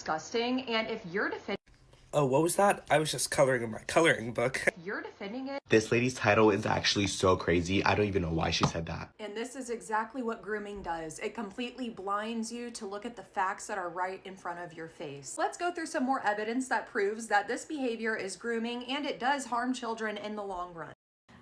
disgusting. And if you're defending Oh, what was that? I was just coloring in my coloring book. you're defending it. This lady's title is actually so crazy. I don't even know why she said that. And this is exactly what grooming does. It completely blinds you to look at the facts that are right in front of your face. Let's go through some more evidence that proves that this behavior is grooming and it does harm children in the long run.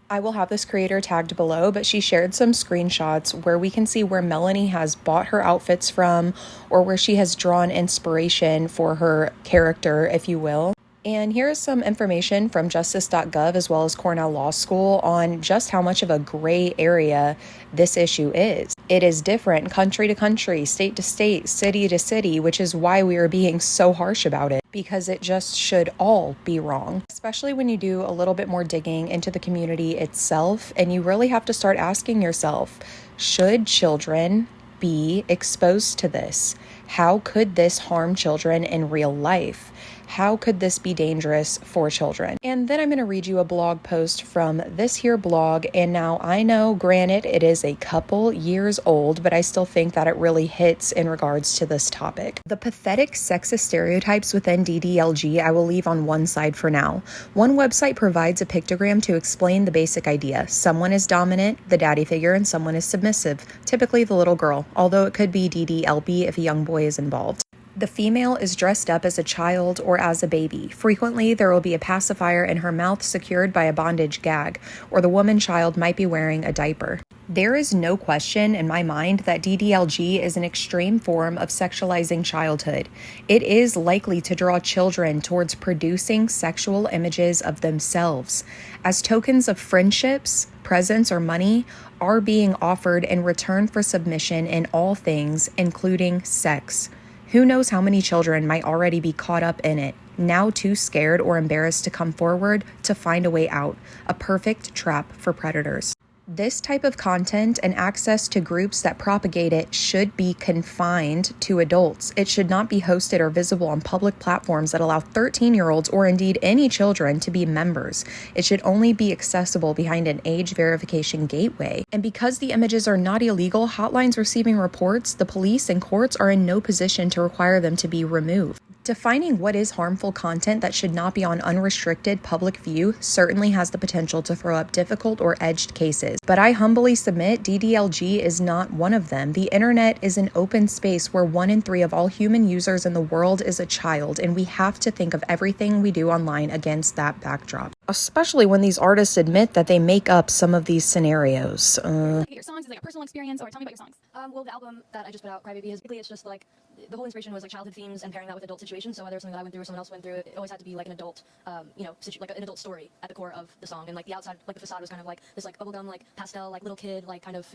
I will have this creator tagged below, but she shared some screenshots where we can see where Melanie has bought her outfits from, or where she has drawn inspiration for her character, if you will. And here is some information from justice.gov as well as Cornell Law School on just how much of a gray area this issue is. It is different country to country, state to state, city to city, which is why we are being so harsh about it, because it just should all be wrong, especially when you do a little bit more digging into the community itself. And you really have to start asking yourself, should children be exposed to this? How could this harm children in real life? How could this be dangerous for children? And then I'm going to read you a blog post from this here blog. And now I know, granted, it is a couple years old, but I still think that it really hits in regards to this topic. The pathetic sexist stereotypes within DDLG I will leave on one side for now. One website provides a pictogram to explain the basic idea. Someone is dominant, the daddy figure, and someone is submissive, typically the little girl, although it could be DDLB if a young boy is involved. The female is dressed up as a child or as a baby. Frequently, there will be a pacifier in her mouth secured by a bondage gag, or the woman child might be wearing a diaper. There is no question in my mind that DDLG is an extreme form of sexualizing childhood. It is likely to draw children towards producing sexual images of themselves as tokens of friendships, presents, or money are being offered in return for submission in all things, including sex. Who knows how many children might already be caught up in it, now too scared or embarrassed to come forward to find a way out, a perfect trap for predators. This type of content and access to groups that propagate it should be confined to adults. It should not be hosted or visible on public platforms that allow 13-year-olds or indeed any children to be members. It should only be accessible behind an age verification gateway. And because the images are not illegal, hotlines receiving reports, the police and courts are in no position to require them to be removed. Defining what is harmful content that should not be on unrestricted public view certainly has the potential to throw up difficult or edged cases, but I humbly submit DDLG is not one of them. The internet is an open space where 1 in 3 of all human users in the world is a child, and we have to think of everything we do online against that backdrop. Especially when these artists admit that they make up some of these scenarios. Your songs is like a personal experience, or tell me about your songs. Well, the album that I just put out, Crybaby, is basically it's just like the whole inspiration was like childhood themes and pairing that with adult situations. So whether it's something that I went through or someone else went through, it always had to be like an adult, like an adult story at the core of the song. And like the outside, like the facade was kind of like this like bubblegum, like pastel, like little kid, like kind of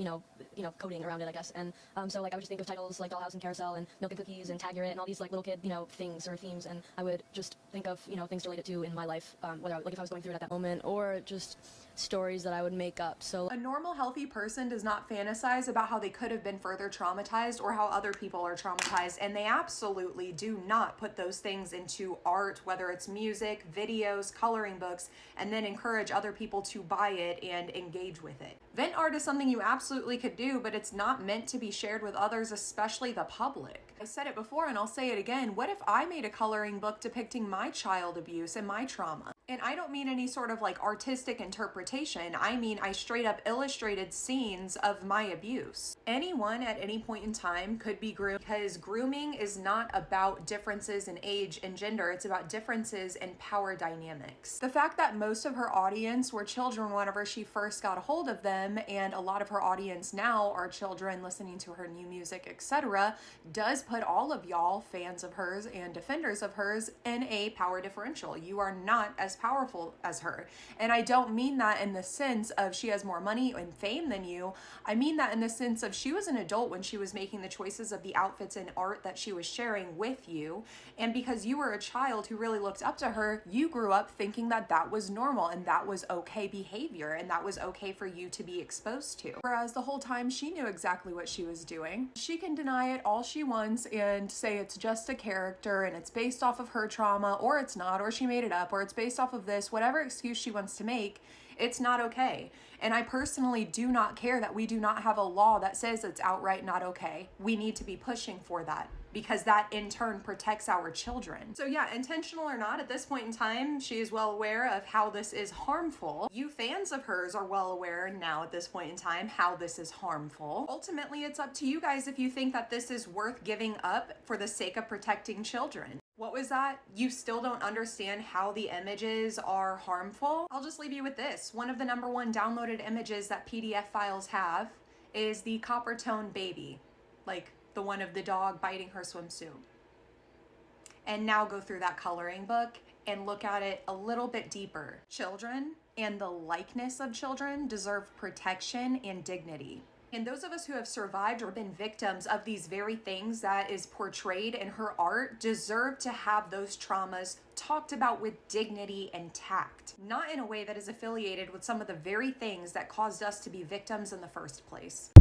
coding around it, I guess. And so like I would just think of titles like Dollhouse and Carousel and Milk and Cookies and Tag Your It and all these like little kid things or themes, and I would just think of things to relate it to in my life, whether like if I was going through it at that moment, or just stories that I would make up. So a normal, healthy person does not fantasize about how they could have been further traumatized or how other people are traumatized, and they absolutely do not put those things into art, whether it's music, videos, coloring books, and then encourage other people to buy it and engage with it. Vent art is something you absolutely could do, but it's not meant to be shared with others, especially the public. I said it before and I'll say it again. What if I made a coloring book depicting my child abuse and my trauma? And I don't mean any sort of like artistic interpretation. I mean, I straight up illustrated scenes of my abuse. Anyone at any point in time could be groomed, because grooming is not about differences in age and gender. It's about differences in power dynamics. The fact that most of her audience were children whenever she first got a hold of them, and a lot of her audience now are children listening to her new music, etc., does put all of y'all, fans of hers and defenders of hers, in a power differential. You are not as powerful as her. And I don't mean that in the sense of she has more money and fame than you. I mean that in the sense of she was an adult when she was making the choices of the outfits and art that she was sharing with you. And because you were a child who really looked up to her, you grew up thinking that that was normal and that was okay behavior and that was okay for you to be exposed to. Whereas the whole time she knew exactly what she was doing. She can deny it all she wants and say it's just a character and it's based off of her trauma, or it's not, or she made it up, or it's based off of this, whatever excuse she wants to make. It's not okay. And I personally do not care that we do not have a law that says it's outright not okay. We need to be pushing for that. because that in turn protects our children. So yeah, intentional or not, at this point in time, she is well aware of how this is harmful. You fans of hers are well aware now at this point in time how this is harmful. Ultimately, it's up to you guys if you think that this is worth giving up for the sake of protecting children. What was that? You still don't understand how the images are harmful? I'll just leave you with this. One of the #1 downloaded images that PDF files have is the Coppertone baby, like the one of the dog biting her swimsuit. And now go through that coloring book and look at it a little bit deeper. Children and the likeness of children deserve protection and dignity. And those of us who have survived or been victims of these very things that is portrayed in her art deserve to have those traumas talked about with dignity and tact, not in a way that is affiliated with some of the very things that caused us to be victims in the first place.